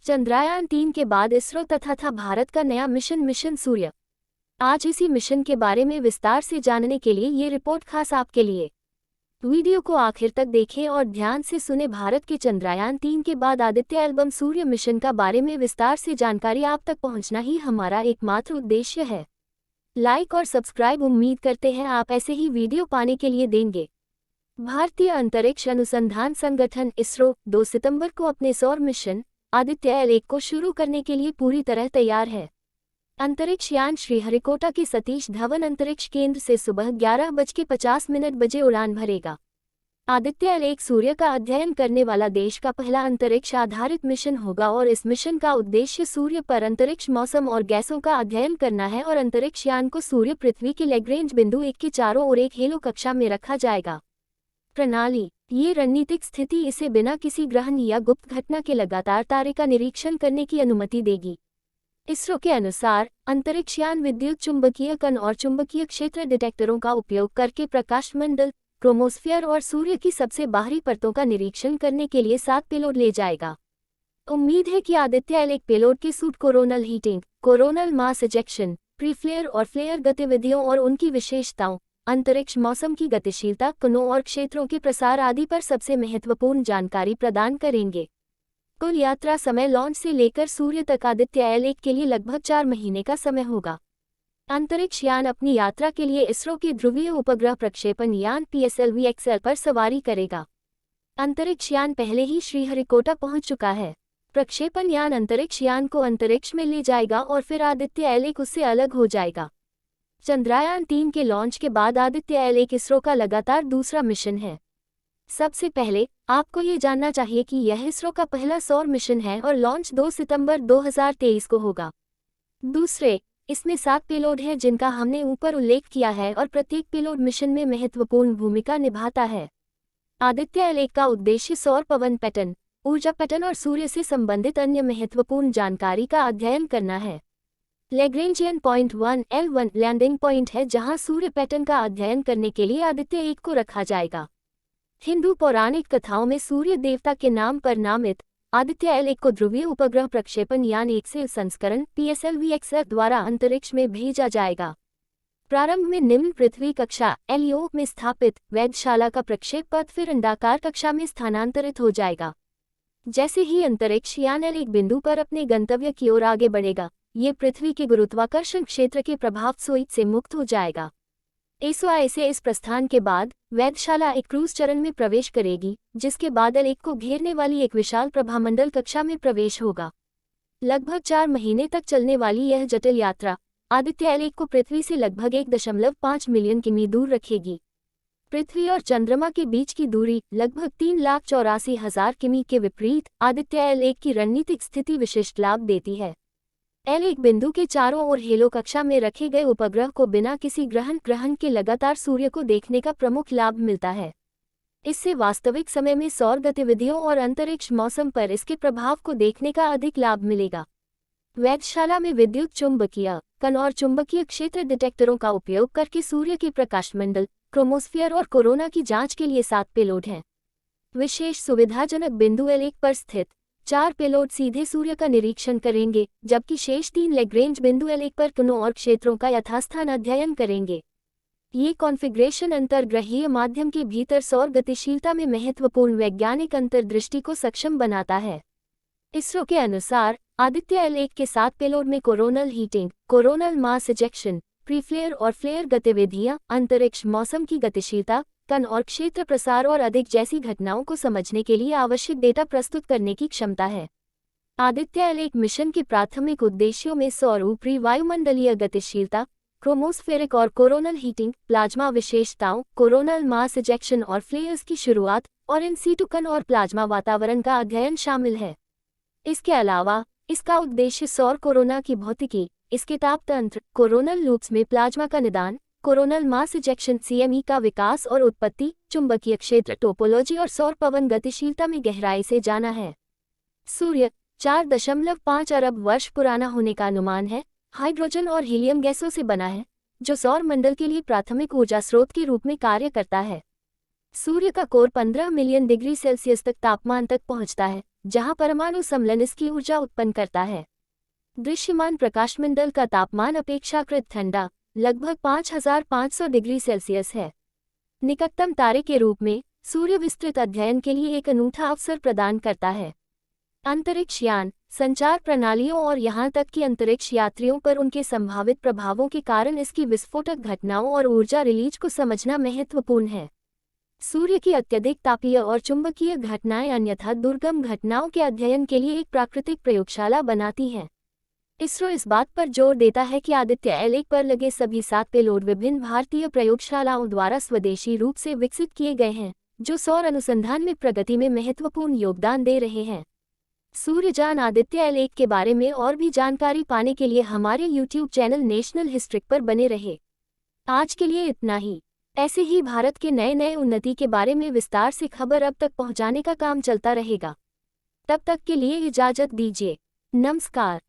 चंद्रयान-3 के बाद इसरो तथा था भारत का नया मिशन सूर्य। आज इसी मिशन के बारे में विस्तार से जानने के लिए ये रिपोर्ट खास आपके लिए। वीडियो को आखिर तक देखें और ध्यान से सुने। भारत के चंद्रयान-3 के बाद आदित्य एल्बम सूर्य मिशन का बारे में विस्तार से जानकारी आप तक पहुंचना ही हमारा एकमात्र उद्देश्य है। लाइक और सब्सक्राइब उम्मीद करते हैं आप ऐसे ही वीडियो पाने के लिए देंगे। भारतीय अंतरिक्ष अनुसंधान संगठन इसरो 2 सितंबर को अपने सौर मिशन आदित्य L1 को शुरू करने के लिए पूरी तरह तैयार है। अंतरिक्ष यान श्रीहरिकोटा के सतीश धवन अंतरिक्ष केंद्र से सुबह 11:50 बजे उड़ान भरेगा। आदित्य L1 सूर्य का अध्ययन करने वाला देश का पहला अंतरिक्ष आधारित मिशन होगा और इस मिशन का उद्देश्य सूर्य पर अंतरिक्ष मौसम और गैसों का अध्ययन करना है और अंतरिक्ष यान को सूर्य पृथ्वी के लैग्रेंज बिंदु 1 के चारों ओर एक हेलो कक्षा में रखा जाएगा। प्रणाली। ये रणनीतिक स्थिति इसे बिना किसी ग्रहण या गुप्त घटना के लगातार तारे का निरीक्षण करने की अनुमति देगी। इसरो के अनुसार अंतरिक्ष यान विद्युत चुंबकीय कण और चुंबकीय क्षेत्र डिटेक्टरों का उपयोग करके प्रकाशमंडल, क्रोमोस्फीयर और सूर्य की सबसे बाहरी परतों का निरीक्षण करने के लिए 7 पेलोड ले जाएगा। उम्मीद है कि आदित्य L1 पेलोड के suit coronal heating, coronal mass ejection, preflare और फ्लेयर गतिविधियों और उनकी विशेषताओं, अंतरिक्ष मौसम की गतिशीलता, कणों और क्षेत्रों के प्रसार आदि पर सबसे महत्वपूर्ण जानकारी प्रदान करेंगे। कुल यात्रा समय लॉन्च से लेकर सूर्य तक आदित्य L1 के लिए लगभग 4 महीने का समय होगा। अंतरिक्ष यान अपनी यात्रा के लिए इसरो के ध्रुवीय उपग्रह प्रक्षेपण यान PSLV-XL पर सवारी करेगा। अंतरिक्ष यान पहले ही श्रीहरिकोटा पहुंच चुका है। प्रक्षेपण यान अंतरिक्ष यान को अंतरिक्ष में ले जाएगा और फिर आदित्य L1 उससे अलग हो जाएगा। चंद्रयान-3 के लॉन्च के बाद आदित्य L1 इसरो का लगातार दूसरा मिशन है। सबसे पहले आपको ये जानना चाहिए कि यह इसरो का पहला सौर मिशन है और लॉन्च 2 सितंबर 2023 को होगा। दूसरे, इसमें 7 पेलोड हैं जिनका हमने ऊपर उल्लेख किया है और प्रत्येक पेलोड मिशन में महत्वपूर्ण भूमिका निभाता है। आदित्य L1 का उद्देश्य सौर पवन पैटर्न, ऊर्जा पैटर्न और सूर्य से संबंधित अन्य महत्वपूर्ण जानकारी का अध्ययन करना है। Lagrangian point 1 L1 landing point है जहां सूर्य पैटर्न का अध्ययन करने के लिए आदित्य L1 को रखा जाएगा। हिंदू पौराणिक कथाओं में सूर्य देवता के नाम पर नामित आदित्य L1 को ध्रुवीय उपग्रह प्रक्षेपण यान 1 से संस्करण PSLV-XL द्वारा अंतरिक्ष में भेजा जाएगा। प्रारंभ में निम्न पृथ्वी कक्षा LEO में स्थापित वेधशाला का प्रक्षेप पथ फिर अंडाकार कक्षा में स्थानांतरित हो जाएगा। जैसे ही अंतरिक्ष यान L1 बिंदु पर अपने गंतव्य की ओर आगे बढ़ेगा, ये पृथ्वी के गुरुत्वाकर्षण क्षेत्र के प्रभाव से मुक्त हो जाएगा। इस प्रस्थान के बाद वेधशाला एक क्रूज चरण में प्रवेश करेगी, जिसके बाद L1 को घेरने वाली एक विशाल प्रभामंडल कक्षा में प्रवेश होगा। लगभग 4 महीने तक चलने वाली यह जटिल यात्रा आदित्य L1 को पृथ्वी से लगभग 1.5 मिलियन किमी दूर रखेगी। पृथ्वी और चंद्रमा के बीच की दूरी लगभग 3,84,000 किमी के विपरीत आदित्य L1 की रणनीतिक स्थिति विशिष्ट लाभ देती है। L1 बिंदु के चारों ओर हेलो कक्षा में रखे गए उपग्रह को बिना किसी ग्रहण के लगातार सूर्य को देखने का प्रमुख लाभ मिलता है। इससे वास्तविक समय में सौर गतिविधियों और अंतरिक्ष मौसम पर इसके प्रभाव को देखने का अधिक लाभ मिलेगा। वेधशाला में विद्युत चुंबकीय कण और चुंबकीय क्षेत्र डिटेक्टरों का उपयोग करके सूर्य के प्रकाशमंडल, क्रोमोस्फीयर और कोरोना की जांच के लिए 7 पेलोड हैं। विशेष सुविधाजनक बिंदु L1 पर स्थित 4 पेलोड सीधे सूर्य का निरीक्षण करेंगे, जबकि शेष 3 लैग्रेंज बिंदु L1 पर कणों और क्षेत्रों का यथास्थान अध्ययन करेंगे। ये कॉन्फ़िगरेशन अंतर्ग्रहीय माध्यम के भीतर सौर गतिशीलता में महत्वपूर्ण वैज्ञानिक अंतर्दृष्टि को सक्षम बनाता है। इसरो के अनुसार आदित्य L1 के 7 पेलोड में coronal heating, coronal mass ejection, preflare और फ्लेयर गतिविधियां, अंतरिक्ष मौसम की गतिशीलता, कण और क्षेत्र प्रसार और अधिक जैसी घटनाओं को समझने के लिए आवश्यक डेटा प्रस्तुत करने की क्षमता है। आदित्य L1 मिशन के प्राथमिक उद्देश्यों में सौर ऊपरी वायुमंडलीय गतिशीलता, क्रोमोस्फेरिक और कोरोनल हीटिंग, प्लाज्मा विशेषताओं, कोरोनल मास इजेक्शन और फ्लेयर्स की शुरुआत और इन सीटू कण और प्लाज्मा वातावरण का अध्ययन शामिल है। इसके अलावा इसका उद्देश्य सौर कोरोना की भौतिकी, इसके ताप तंत्र, कोरोनल लूप्स में प्लाज्मा का निदान, कोरोनल मास इजेक्शन CME का विकास और उत्पत्ति, चुंबकीय क्षेत्र टोपोलॉजी और सौर पवन गतिशीलता में गहराई से जाना है। सूर्य 4.5 अरब वर्ष पुराना होने का अनुमान है, हाइड्रोजन और हीलियम गैसों से बना है, जो सौर मंडल के लिए प्राथमिक ऊर्जा स्रोत के रूप में कार्य करता है। सूर्य का कोर 15 मिलियन डिग्री सेल्सियस तक तापमान तक पहुंचता है, जहां परमाणु सम्मेलन इसकी ऊर्जा उत्पन्न करता है। दृश्यमान प्रकाशमंडल का तापमान अपेक्षाकृत ठंडा, लगभग 5500 डिग्री सेल्सियस है। निकटतम तारे के रूप में सूर्य विस्तृत अध्ययन के लिए एक अनूठा अवसर प्रदान करता है। अंतरिक्ष यान, संचार प्रणालियों और यहां तक कि अंतरिक्ष यात्रियों पर उनके संभावित प्रभावों के कारण इसकी विस्फोटक घटनाओं और ऊर्जा रिलीज को समझना महत्वपूर्ण है। सूर्य की अत्यधिक तापीय और चुंबकीय घटनाएं अन्यथा दुर्गम घटनाओं के अध्ययन के लिए एक प्राकृतिक प्रयोगशाला बनाती हैं। इसरो इस बात पर जोर देता है कि आदित्य L1 पर लगे सभी 7 पेलोड विभिन्न भारतीय प्रयोगशालाओं द्वारा स्वदेशी रूप से विकसित किए गए हैं, जो सौर अनुसंधान में प्रगति में महत्वपूर्ण योगदान दे रहे हैं। सूर्ययान आदित्य L1 के बारे में और भी जानकारी पाने के लिए हमारे YouTube चैनल नेशनल हिस्ट्रिक पर बने रहे। आज के लिए इतना ही। ऐसे ही भारत के नए नए उन्नति के बारे में विस्तार से खबर अब तक पहुंचाने का काम चलता रहेगा। तब तक के लिए इजाजत दीजिए। नमस्कार।